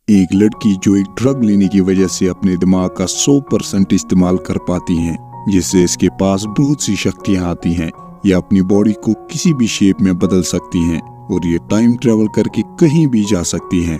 एक लड़की जो एक ड्रग लेने की वजह से अपने दिमाग का 100% इस्तेमाल कर पाती है, जिससे इसके पास बहुत सी शक्तियां आती हैं। ये अपनी बॉडी को किसी भी शेप में बदल सकती हैं और ये टाइम ट्रेवल करके कहीं भी जा सकती हैं।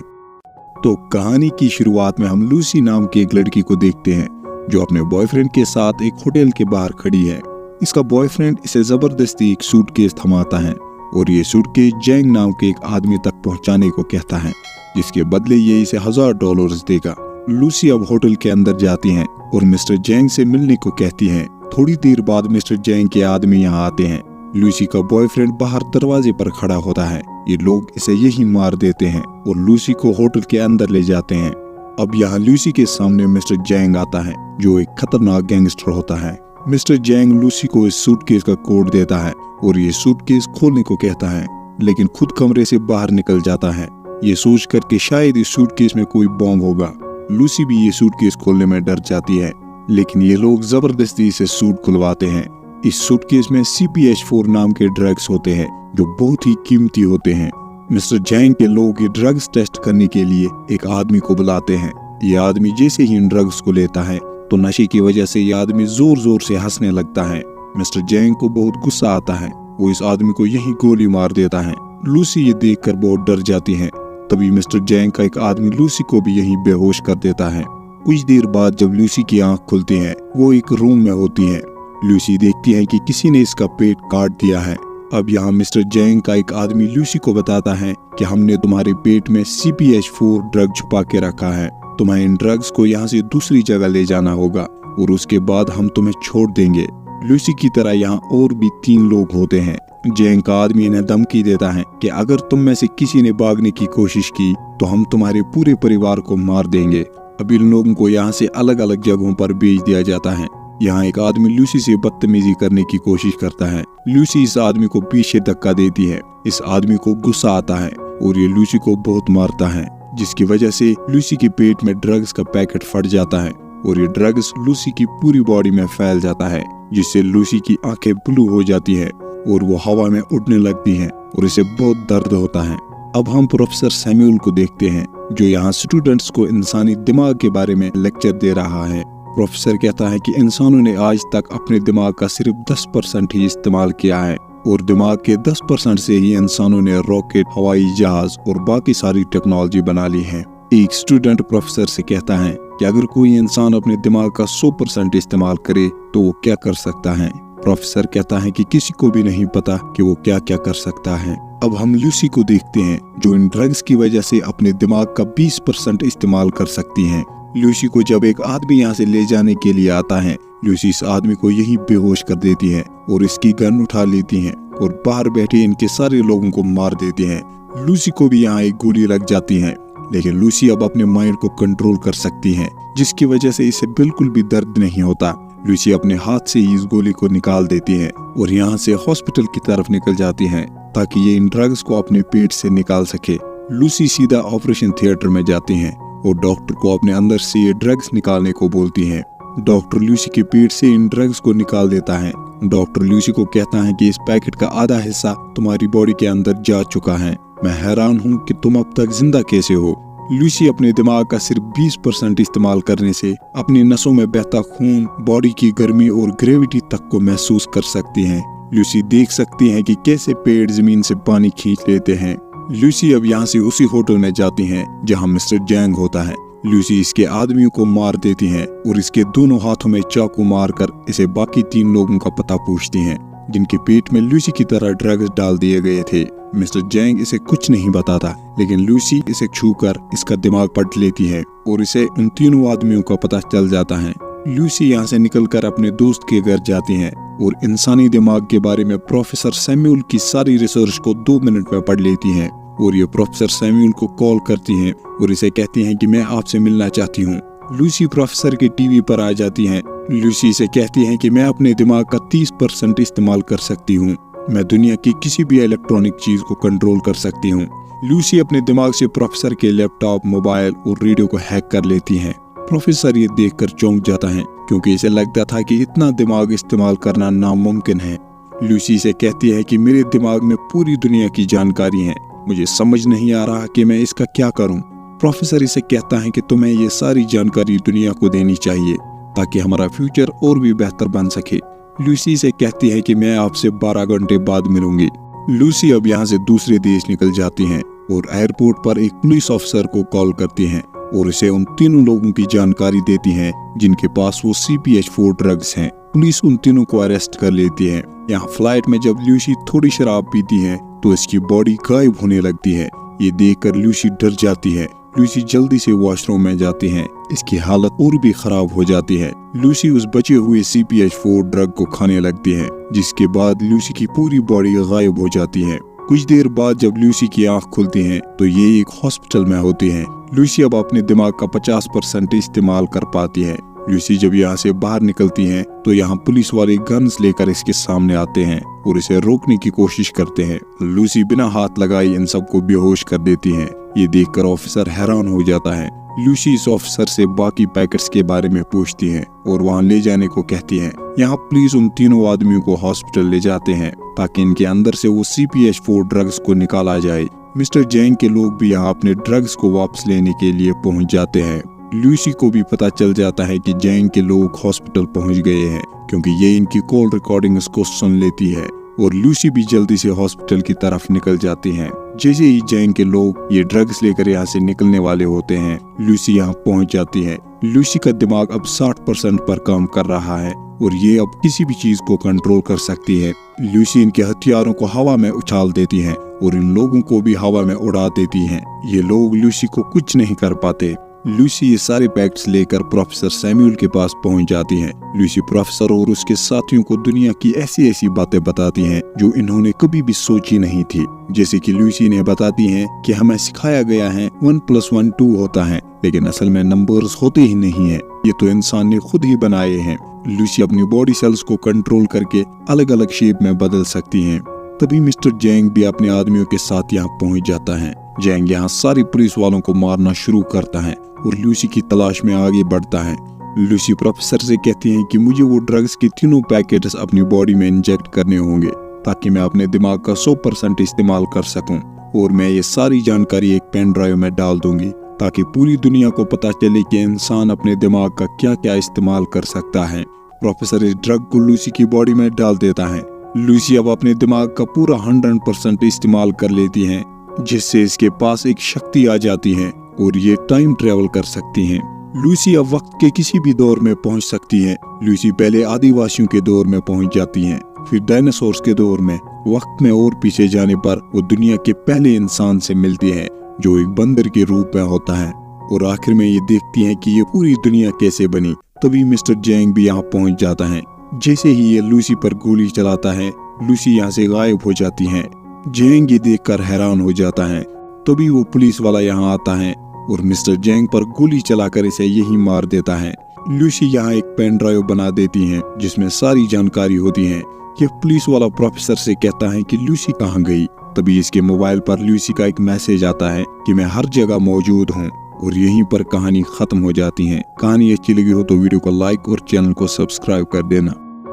तो कहानी की शुरुआत में हम लूसी नाम की एक लड़की को देखते हैं जो अपने बॉयफ्रेंड के साथ एक होटल के बाहर खड़ी है। इसका बॉयफ्रेंड इसे जबरदस्ती एक सूटकेस थमाता है और ये सूटकेस जैंग नाम के एक आदमी तक पहुंचाने को कहता है, जिसके बदले ये इसे $1000 देगा। लूसी अब होटल के अंदर जाती हैं और मिस्टर जैंग से मिलने को कहती हैं। थोड़ी देर बाद मिस्टर जैंग के आदमी यहाँ आते हैं। लूसी का बॉयफ्रेंड बाहर दरवाजे पर खड़ा होता है। ये लोग इसे यहीं मार देते हैं और लूसी को होटल के अंदर ले जाते हैं। अब यहाँ लूसी के सामने मिस्टर जैंग आता है, जो एक खतरनाक गैंगस्टर होता है। मिस्टर जैंग लूसी को इस सूटकेस का कोड देता है और ये सूटकेस खोलने को कहता है, लेकिन खुद कमरे से बाहर निकल जाता है, ये सोच कर कि शायद इस सूटकेस में कोई बॉम्ब होगा। लूसी भी ये सूटकेस खोलने में डर जाती है, लेकिन ये लोग जबरदस्ती से सूट खुलवाते हैं। इस सूटकेस में CPH4 नाम के ड्रग्स होते हैं जो बहुत ही कीमती होते हैं। मिस्टर जैंग के लोग ये ड्रग्स टेस्ट करने के लिए एक आदमी को बुलाते हैं। ये आदमी जैसे ही इन ड्रग्स को लेता है तो नशे की वजह से ये आदमी जोर जोर से हंसने लगता है। मिस्टर जैंग को बहुत गुस्सा आता है, वो इस आदमी को यही गोली मार देता है। लूसी ये देखकर बहुत डर जाती है। तभी मिस्टर जैंग का एक आदमी लूसी को भी यहीं बेहोश कर देता है। कुछ देर बाद जब लूसी की आंख खुलती है, वो एक रूम में होती है। लूसी देखती है कि किसी ने इसका पेट काट दिया है। अब यहाँ मिस्टर जैंग का एक आदमी लूसी को बताता है कि हमने तुम्हारे पेट में CPH4 ड्रग छुपा के रखा है। तुम्हें इन ड्रग्स को यहाँ से दूसरी जगह ले जाना होगा और उसके बाद हम तुम्हें छोड़ देंगे। लूसी की तरह यहाँ और भी 3 लोग होते हैं। जैंग का आदमी इन्हें धमकी देता है कि अगर तुम में से किसी ने भागने की कोशिश की तो हम तुम्हारे पूरे परिवार को मार देंगे। अब इन लोगों को यहाँ से अलग अलग जगहों पर भेज दिया जाता है। यहाँ एक आदमी लूसी से बदतमीजी करने की कोशिश करता है। लूसी इस आदमी को पीछे धक्का देती है। इस आदमी को गुस्सा आता है और ये लूसी को बहुत मारता है, जिसकी वजह से लूसी के पेट में ड्रग्स का पैकेट फट जाता है और ये ड्रग्स लूसी की पूरी बॉडी में फैल जाता है, जिससे लूसी की आंखें ब्लू हो जाती है और वो हवा में उड़ने लगती हैं और इसे बहुत दर्द होता है। अब हम प्रोफेसर सैमुअल को देखते हैं, जो यहाँ स्टूडेंट्स को इंसानी दिमाग के बारे में लेक्चर दे रहा है। प्रोफेसर कहता है कि इंसानों ने आज तक अपने दिमाग का सिर्फ 10% ही इस्तेमाल किया है और दिमाग के 10% से ही इंसानों ने रॉकेट, हवाई जहाज और बाकी सारी टेक्नोलॉजी बना ली है। एक स्टूडेंट प्रोफेसर से कहता है कि अगर कोई इंसान अपने दिमाग का 100% इस्तेमाल करे तो वो क्या कर सकता है। प्रोफेसर कहता है कि किसी को भी नहीं पता कि वो क्या क्या कर सकता है। अब हम लूसी को देखते हैं, जो इन ड्रग्स की वजह से अपने दिमाग का 20% इस्तेमाल कर सकती हैं। लूसी को जब एक आदमी यहाँ से ले जाने के लिए आता है, लूसी इस आदमी को यहीं बेहोश कर देती है और इसकी गन उठा लेती है और बाहर बैठे इनके सारे लोगों को मार देती है। लूसी को भी यहाँ एक गोली लग जाती है, लेकिन लूसी अब अपने माइंड को कंट्रोल कर सकती है, जिसकी वजह से इसे बिल्कुल भी दर्द नहीं होता। लूसी अपने हाथ से ही इस गोली को निकाल देती है और यहाँ से हॉस्पिटल की तरफ निकल जाती है ताकि ये इन ड्रग्स को अपने पेट से निकाल सके। लूसी सीधा ऑपरेशन थिएटर में जाती है और डॉक्टर को अपने अंदर से ये ड्रग्स निकालने को बोलती है। डॉक्टर लूसी के पेट से इन ड्रग्स को निकाल देता है। डॉक्टर लूसी को कहता है कि इस पैकेट का आधा हिस्सा तुम्हारी बॉडी के अंदर जा चुका है। मैं हैरान हूँ कि तुम अब तक जिंदा कैसे हो। लूसी अपने दिमाग का सिर्फ 20% इस्तेमाल करने से अपनी नसों में बहता खून, बॉडी की गर्मी और ग्रेविटी तक को महसूस कर सकती हैं। लूसी देख सकती हैं कि कैसे पेड़ जमीन से पानी खींच लेते हैं। लूसी अब यहाँ से उसी होटल में जाती हैं जहाँ मिस्टर जैंग होता है। लूसी इसके आदमियों को मार देती हैं और इसके दोनों हाथों में चाकू मारकर इसे बाकी 3 लोगों का पता पूछती हैं, जिनके पेट में लूसी की तरह ड्रग्स डाल दिए गए थे। मिस्टर जैंग इसे कुछ नहीं बताता, लेकिन लूसी इसे छूकर इसका दिमाग पढ़ लेती है और इसे उन 3 आदमियों का पता चल जाता है। लूसी यहाँ से निकलकर अपने दोस्त के घर जाती है और इंसानी दिमाग के बारे में प्रोफेसर सैमुअल की सारी रिसर्च को 2 मिनट में पढ़ लेती हैं और ये प्रोफेसर सैमुअल को कॉल करती हैं और इसे कहती हैं कि मैं आपसे मिलना चाहती हूँ। लूसी प्रोफेसर के टीवी पर आ जाती हैं। लूसी से कहती हैं कि मैं अपने दिमाग का 30% इस्तेमाल कर सकती हूँ। मैं दुनिया की किसी भी इलेक्ट्रॉनिक चीज को कंट्रोल कर सकती हूँ। लूसी अपने दिमाग से प्रोफेसर के लैपटॉप, मोबाइल और रेडियो को हैक कर लेती हैं। प्रोफेसर ये देखकर चौंक जाता है, क्योंकि इसे लगता था कि इतना दिमाग इस्तेमाल करना नामुमकिन है। लूसी से कहती है कि मेरे दिमाग में पूरी दुनिया की जानकारी है, मुझे समझ नहीं आ रहा कि मैं इसका क्या करूं। प्रोफेसर इसे कहता है कि तुम्हें ये सारी जानकारी दुनिया को देनी चाहिए ताकि हमारा फ्यूचर और भी बेहतर बन सके। लूसी से कहती है कि मैं आपसे 12 घंटे बाद मिलूंगी। लूसी अब यहाँ से दूसरे देश निकल जाती हैं और एयरपोर्ट पर एक पुलिस ऑफिसर को कॉल करती हैं और उसे उन तीनों लोगों की जानकारी देती हैं जिनके पास वो CPH-4 ड्रग्स हैं। पुलिस उन तीनों को अरेस्ट कर लेती है। यहाँ फ्लाइट में जब लूसी थोड़ी शराब पीती है तो इसकी बॉडी गायब होने लगती है। ये देखकर लूसी डर जाती है। लूसी जल्दी से वॉशरूम में जाती है। इसकी हालत और भी खराब हो जाती है। लूसी उस बचे हुए CPH-4 ड्रग को खाने लगती है, जिसके बाद लूसी की पूरी बॉडी गायब हो जाती है। कुछ देर बाद जब लूसी की आंख खुलती है तो ये एक हॉस्पिटल में होती है। लूसी अब अपने दिमाग का 50% इस्तेमाल कर पाती है। लूसी जब यहाँ से बाहर निकलती है तो यहाँ पुलिस वाले गन्स लेकर इसके सामने आते हैं और इसे रोकने की कोशिश करते हैं। लूसी बिना हाथ लगाए इन सबको बेहोश कर देती है। ये देखकर ऑफिसर हैरान हो जाता है। लूसी इस ऑफिसर से बाकी पैकेट्स के बारे में पूछती है और वहाँ ले जाने को कहती है। यहाँ पुलिस उन तीनों आदमियों को हॉस्पिटल ले जाते हैं ताकि इनके अंदर से वो CPH-4 ड्रग्स को निकाला जाए। मिस्टर जैंग के लोग भी यहाँ अपने ड्रग्स को वापस लेने के लिए पहुँच जाते हैं। लूसी को भी पता चल जाता है कि जैंग के लोग हॉस्पिटल पहुँच गए हैं, क्योंकि ये इनकी कॉल रिकॉर्डिंग्स को सुन लेती है और लूसी भी जल्दी से हॉस्पिटल की तरफ निकल जाती हैं। जैसे ही जैंग के लोग ये ड्रग्स लेकर यहाँ से निकलने वाले होते हैं, लूसी यहाँ पहुँच जाती है। लूसी का दिमाग अब 60% पर काम कर रहा है और ये अब किसी भी चीज को कंट्रोल कर सकती है। लूसी इनके हथियारों को हवा में उछाल देती है और इन लोगों को भी हवा में उड़ा देती है। ये लोग लूसी को कुछ नहीं कर पाते। लूसी ये सारे पैक्ट्स लेकर प्रोफेसर सैमुअल के पास पहुंच जाती है। लूसी प्रोफेसर और उसके साथियों को दुनिया की ऐसी ऐसी बातें बताती हैं जो इन्होंने कभी भी सोची नहीं थी। जैसे कि लूसी ने बताती हैं कि हमें सिखाया गया है 1+1 2 होता है, लेकिन असल में नंबर्स होते ही नहीं है, ये तो इंसान ने खुद ही बनाए हैं। लूसी अपनी बॉडी सेल्स को कंट्रोल करके अलग अलग शेप में बदल सकती है। तभी मिस्टर जैंग भी अपने आदमियों के साथ यहाँ पहुँच जाता है। जैंग यहाँ सारी पुलिस वालों को मारना शुरू करता है और लूसी की तलाश में आगे बढ़ता है। लूसी प्रोफेसर से कहती है कि मुझे वो ड्रग्स के तीनों पैकेट्स अपनी बॉडी में इंजेक्ट करने होंगे ताकि मैं अपने दिमाग का 100% इस्तेमाल कर सकूं, और मैं ये सारी जानकारी एक पेन ड्राइव में डाल दूंगी ताकि पूरी दुनिया को पता चले कि इंसान अपने दिमाग का क्या क्या इस्तेमाल कर सकता है। प्रोफेसर इस ड्रग को लूसी की बॉडी में डाल देता है। लूसी अब अपने दिमाग का पूरा 100% इस्तेमाल कर लेती है, जिससे इसके पास एक शक्ति आ जाती है और ये टाइम ट्रेवल कर सकती हैं। लूसी अब वक्त के किसी भी दौर में पहुंच सकती है। लूसी पहले आदिवासियों के दौर में पहुंच जाती हैं, फिर डायनासोर्स के दौर में। वक्त में और पीछे जाने पर वो दुनिया के पहले इंसान से मिलती है जो एक बंदर के रूप में होता है, और आखिर में ये देखती है कि ये पूरी दुनिया कैसे बनी। तभी मिस्टर जैंग भी यहाँ पहुंच जाता है। जैसे ही ये लूसी पर गोली चलाता है, लूसी यहाँ से गायब हो जाती है। जैंग ये देखकर हैरान हो जाता है। तभी वो पुलिस वाला यहाँ आता है और मिस्टर जैंग पर गोली चलाकर इसे यही मार देता है। लूसी यहाँ एक पेन ड्राइव बना देती है जिसमें सारी जानकारी होती है। ये पुलिस वाला प्रोफेसर से कहता है कि लूसी कहाँ गई। तभी इसके मोबाइल पर लूसी का एक मैसेज आता है कि मैं हर जगह मौजूद हूँ, और यहीं पर कहानी खत्म हो जाती है। कहानी अच्छी लगी हो तो वीडियो को लाइक और चैनल को सब्सक्राइब कर देना।